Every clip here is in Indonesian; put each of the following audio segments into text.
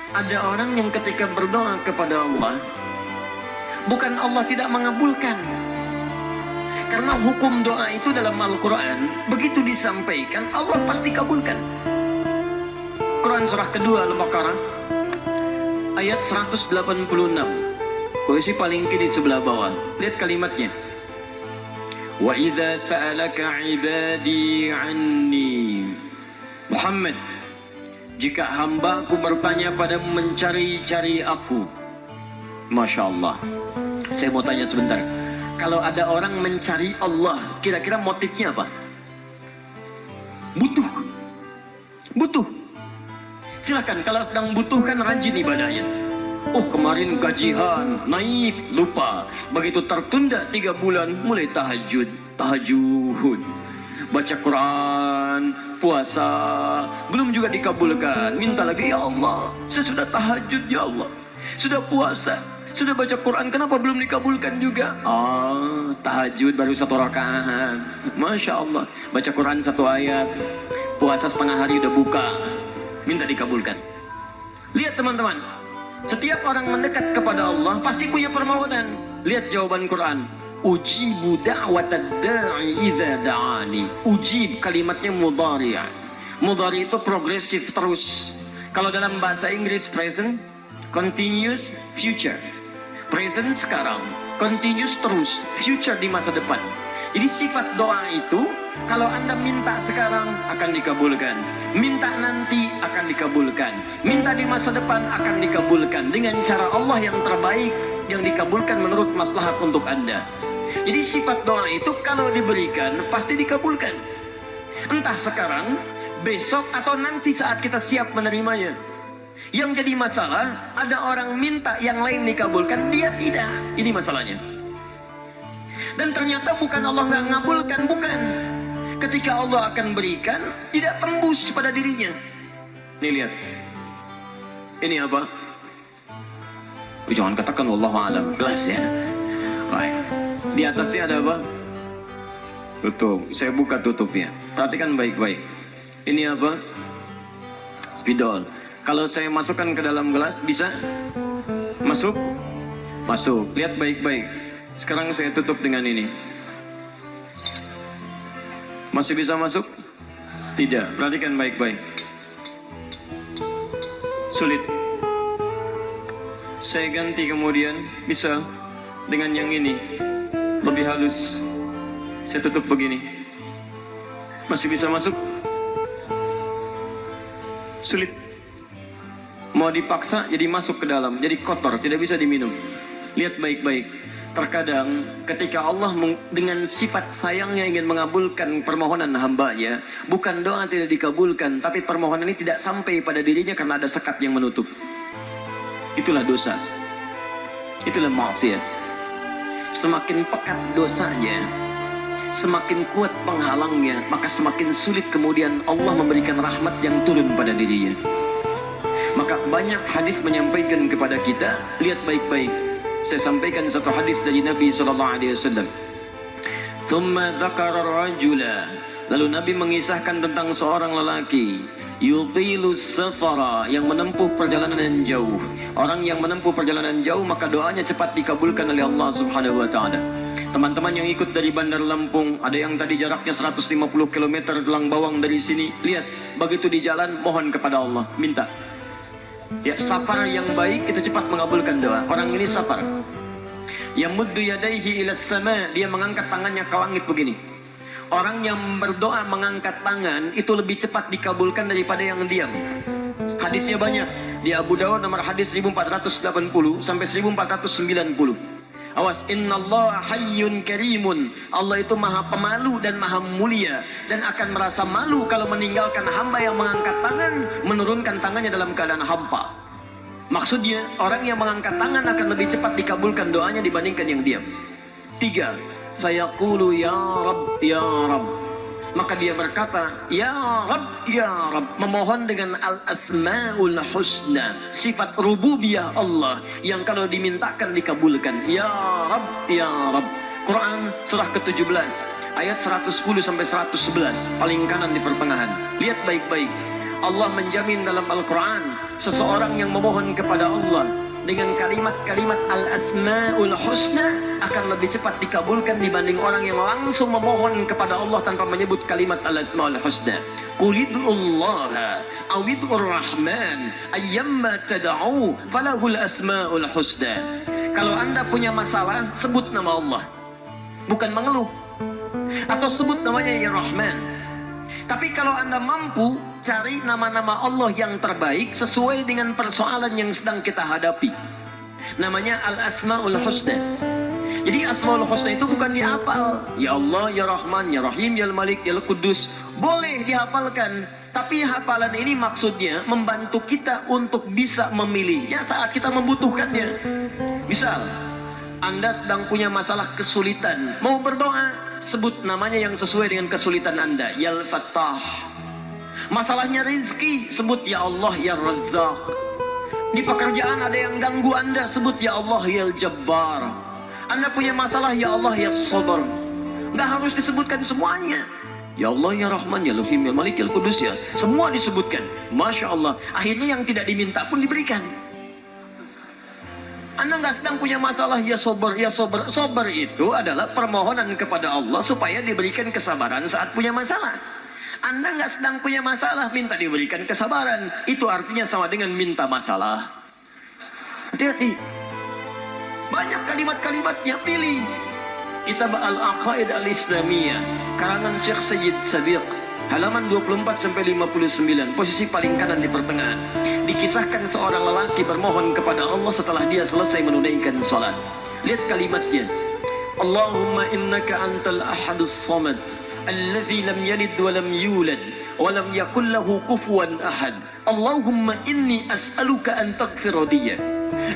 Ada orang yang ketika berdoa kepada Allah, bukan Allah tidak mengabulkan. Karena hukum doa itu dalam Al-Quran, begitu disampaikan, Allah pasti kabulkan. Quran surah kedua Al-Baqarah, ayat 186. Posisi paling kiri sebelah bawah. Lihat kalimatnya. Wa idza sa'alaka ibadi anni. Muhammad, jika hambaku bertanya padamu mencari-cari aku. Masya Allah. Saya mau tanya sebentar. Kalau ada orang mencari Allah, kira-kira motifnya apa? Butuh. Butuh. Silakan, kalau sedang butuh kan rajin ibadahnya. Oh, kemarin gajian naik, lupa. Begitu tertunda 3 bulan, mulai tahajud. Baca Quran, puasa, belum juga dikabulkan. Minta lagi, ya Allah, saya sudah tahajud, ya Allah, sudah puasa, sudah baca Quran, kenapa belum dikabulkan juga? Tahajud baru 1 rakaat. Masya Allah. Baca Quran 1 ayat, puasa setengah hari udah buka, minta dikabulkan. Lihat teman-teman, setiap orang mendekat kepada Allah pasti punya permohonan. Lihat jawaban Quran. Ujibu da'watad da'i idza da'ani. Ujib kalimatnya mudhari'. Mudhari' itu progresif, terus. Kalau dalam bahasa Inggris present, continuous, future. Present sekarang, continuous terus, future di masa depan. Jadi sifat doa itu, kalau Anda minta sekarang akan dikabulkan, minta nanti akan dikabulkan, minta di masa depan akan dikabulkan dengan cara Allah yang terbaik, yang dikabulkan menurut maslahat untuk Anda. Jadi sifat doa itu kalau diberikan pasti dikabulkan. Entah sekarang, besok, atau nanti saat kita siap menerimanya. Yang jadi masalah, ada orang minta yang lain dikabulkan, dia tidak. Ini masalahnya. Dan ternyata bukan Allah nggak ngabulkan, bukan. Ketika Allah akan berikan, tidak tembus pada dirinya. Nih lihat. Ini apa? Jangan katakan wallahu a'lam. Gelas ya. Baik. Di atasnya ada apa? Tutup. Saya buka tutupnya. Perhatikan baik-baik. Ini apa? Spidol. Kalau saya masukkan ke dalam gelas, bisa masuk? Masuk. Lihat baik-baik. Sekarang saya tutup dengan ini. Masih bisa masuk? Tidak. Perhatikan baik-baik. Sulit. Saya ganti kemudian. Bisa dengan yang ini. Lebih halus. Saya tutup begini. Masih bisa masuk? Sulit. Mau dipaksa jadi masuk ke dalam, jadi kotor, tidak bisa diminum. Lihat baik-baik. Terkadang ketika Allah dengan sifat sayangnya ingin mengabulkan permohonan hambanya, bukan doa tidak dikabulkan, tapi permohonan ini tidak sampai pada dirinya karena ada sekat yang menutup. Itulah dosa. Itulah maksiat. Semakin pekat dosanya, semakin kuat penghalangnya, maka semakin sulit kemudian Allah memberikan rahmat yang turun pada dirinya. Maka banyak hadis menyampaikan kepada kita, lihat baik-baik. Saya sampaikan satu hadis dari Nabi SAW. Thumma dzakara rajula. Lalu Nabi mengisahkan tentang seorang lelaki, yutilu safara, yang menempuh perjalanan yang jauh. Orang yang menempuh perjalanan jauh, maka doanya cepat dikabulkan oleh Allah Subhanahu wa taala. Teman-teman yang ikut dari Bandar Lampung, ada yang tadi jaraknya 150 km Tulang Bawang dari sini. Lihat, begitu di jalan mohon kepada Allah, minta. Ya, safar yang baik itu cepat mengabulkan doa. Orang ini safar. Yamuddu yadayhi ila sama, dia mengangkat tangannya ke langit begini. Orang yang berdoa mengangkat tangan itu lebih cepat dikabulkan daripada yang diam. Hadisnya banyak. Di Abu Dawud nomor hadis 1480 sampai 1490. Awas, innallaha hayyun karimun. Allah itu maha pemalu dan maha mulia, dan akan merasa malu kalau meninggalkan hamba yang mengangkat tangan, menurunkan tangannya dalam keadaan hampa. Maksudnya, orang yang mengangkat tangan akan lebih cepat dikabulkan doanya dibandingkan yang diam. 3. Fayaqulu ya Rabb, ya Rabb. Maka dia berkata, ya Rabb, ya Rabb, memohon dengan al-asma'ul husna, sifat rububiyah Allah yang kalau dimintakan dikabulkan. Ya Rabb, ya Rabb. Quran surah ke-17 ayat 110 sampai 111, paling kanan di pertengahan. Lihat baik-baik. Allah menjamin dalam Al-Quran, seseorang yang memohon kepada Allah dengan kalimat-kalimat al-asma'ul husna akan lebih cepat dikabulkan dibanding orang yang langsung memohon kepada Allah tanpa menyebut kalimat al-asma'ul husna. Qulid'ullaha awid'ur rahman ayyamma tad'u falahul asma'ul husna. Kalau Anda punya masalah, sebut nama Allah, bukan mengeluh, atau sebut namanya ya Rahman. Tapi kalau Anda mampu, cari nama-nama Allah yang terbaik sesuai dengan persoalan yang sedang kita hadapi. Namanya Al-Asma'ul Husna. Jadi Asma'ul Husna itu bukan dihafal. Ya Allah, Ya Rahman, Ya Rahim, Ya Malik, Ya Qudus. Boleh dihafalkan. Tapi hafalan ini maksudnya membantu kita untuk bisa memilihnya saat kita membutuhkannya. Misal, Anda sedang punya masalah kesulitan, mau berdoa, sebut namanya yang sesuai dengan kesulitan Anda. Ya Al-Fattah. Masalahnya rezeki, sebut Ya Allah Ya Razzaq. Di pekerjaan ada yang ganggu Anda, sebut Ya Allah Ya Jabbar. Anda punya masalah, Ya Allah Ya Sabar. Nggak harus disebutkan semuanya. Ya Allah Ya Rahman Ya Rahim Ya Malik Ya Qudus, ya semua disebutkan. Masya Allah, akhirnya yang tidak diminta pun diberikan. Anda nggak sedang punya masalah, ya sober, ya sober. Sober itu adalah permohonan kepada Allah supaya diberikan kesabaran saat punya masalah. Anda nggak sedang punya masalah, minta diberikan kesabaran. Itu artinya sama dengan minta masalah. Hati-hati. Banyak kalimat-kalimatnya, pilih. Kitab Al-Aqaid Al-Islamiyah, karangan Syekh Sayyid Sabiq, halaman 24-59, posisi paling kanan di pertengahan. Dikisahkan seorang lelaki bermohon kepada Allah setelah dia selesai menunaikan salat. Lihat kalimatnya. Allahumma innaka antal ahadus samad alladzi lam yalid wa lam yulad wa lam yakul lahu kufuwan ahad. Allahumma inni as'aluka an taghfira li.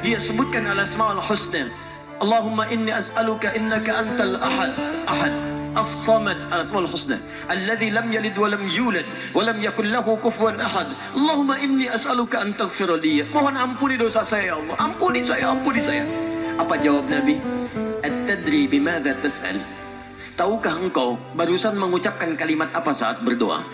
Dia sebutkan al-asmaul husna. Allahumma inni as'aluka innaka antal ahad as-samad, al-asmaul husna alladzi lam yalid wa lam yulad wa lam yakul lahu kufuwan ahad. Allahumma inni as'aluka an taghfira li. Mohon ampuni dosa saya ya Allah. Ampuni saya, ampuni saya. Apa jawab Nabi? At-tadri bimadza tas'al? Tahukah engkau barusan mengucapkan kalimat apa saat berdoa?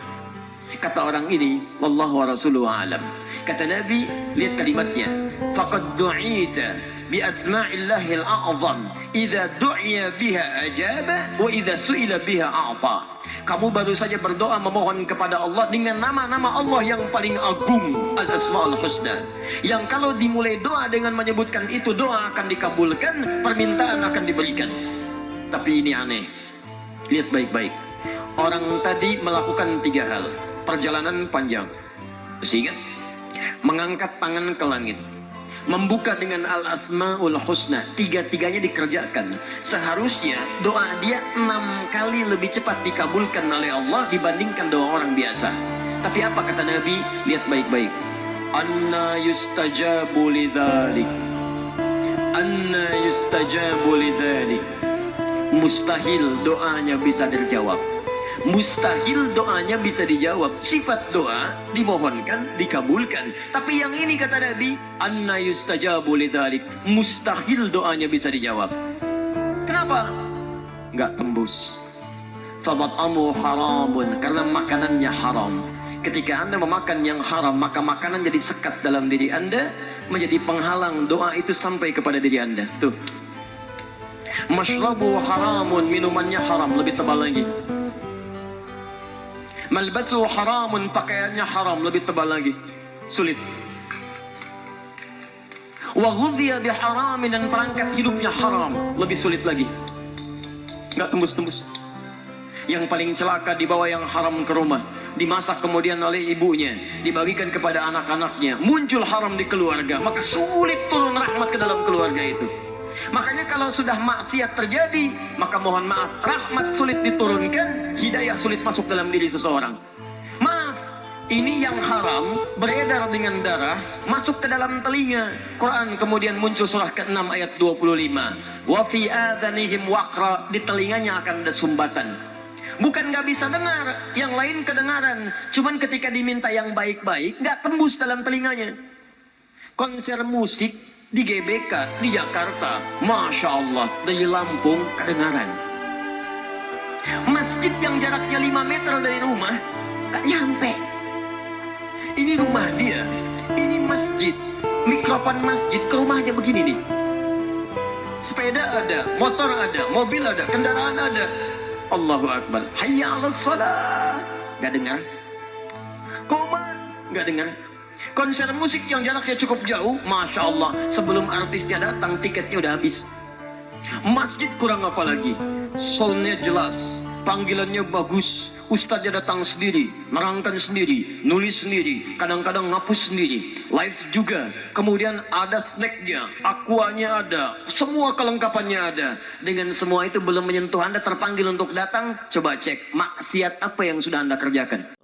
Kata orang ini, wallahu wa rasuluhu a'lam. Kata Nabi, lihat kalimatnya. Faqad du'ita bi asma'illahil a'zam idza du'iya biha ajaba wa idza su'ila biha a'ta. Kamu baru saja berdoa memohon kepada Allah dengan nama-nama Allah yang paling agung, al-asma'ul husna, yang kalau dimulai doa dengan menyebutkan itu, doa akan dikabulkan, permintaan akan diberikan. Tapi ini aneh. Lihat baik-baik. Orang tadi melakukan 3 hal. Perjalanan panjang, sehingga mengangkat tangan ke langit, membuka dengan al-asma'ul husna, 3-tiganya dikerjakan. Seharusnya doa dia 6 kali lebih cepat dikabulkan oleh Allah dibandingkan doa orang biasa. Tapi apa kata Nabi? Lihat baik-baik. Anna yustajabu lidzalik. Anna yustajabu lidzalik. Mustahil doanya bisa terjawab. Mustahil doanya bisa dijawab. Sifat doa dimohonkan, dikabulkan. Tapi yang ini kata Nabi, anna yustajabu lidzalik. Mustahil doanya bisa dijawab. Kenapa? Nggak tembus. Famat'amu haramun, karena makanannya haram. Ketika Anda memakan yang haram, maka makanan jadi sekat dalam diri Anda, menjadi penghalang doa itu sampai kepada diri Anda. Tuh. Mashrabu haramun, minumannya haram, lebih tebal lagi. Malbasu haramun, pakaiannya haram, lebih tebal lagi. Sulit. Wa ghudhiya biharamin, dan perangkat hidupnya haram, lebih sulit lagi. Nggak tembus-tembus. Yang paling celaka dibawa yang haram ke rumah, dimasak kemudian oleh ibunya, dibagikan kepada anak-anaknya, muncul haram di keluarga, maka sulit turun rahmat ke dalam keluarga itu. Makanya kalau sudah maksiat terjadi, maka mohon maaf, rahmat sulit diturunkan, hidayah sulit masuk dalam diri seseorang. Maaf, ini yang haram beredar dengan darah, masuk ke dalam telinga. Quran kemudian muncul surah ke-6 ayat 25. Wa fi adhanihim waqra, di telinganya akan ada sumbatan. Bukan nggak bisa dengar, yang lain kedengaran. Cuman ketika diminta yang baik-baik, nggak tembus dalam telinganya. Konser musik di GBK, di Jakarta, Masya Allah, dari Lampung kedengaran. Masjid yang jaraknya 5 meter dari rumah, gak nyampe. Ini rumah dia, ini masjid masjid, mikrofon masjid ke rumahnya begini nih. Sepeda ada, motor ada, mobil ada, kendaraan ada. Allahu Akbar. Hayya 'alas shalah. Gak dengar. Komat, gak dengar. Konser musik yang jaraknya cukup jauh, Masya Allah, sebelum artisnya datang tiketnya udah habis. Masjid kurang apa lagi, soundnya jelas, panggilannya bagus, ustadznya datang sendiri, nerangkan sendiri, nulis sendiri, kadang-kadang ngapus sendiri, live juga, kemudian ada snacknya, aquanya ada, semua kelengkapannya ada. Dengan semua itu belum menyentuh Anda terpanggil untuk datang, coba cek maksiat apa yang sudah Anda kerjakan.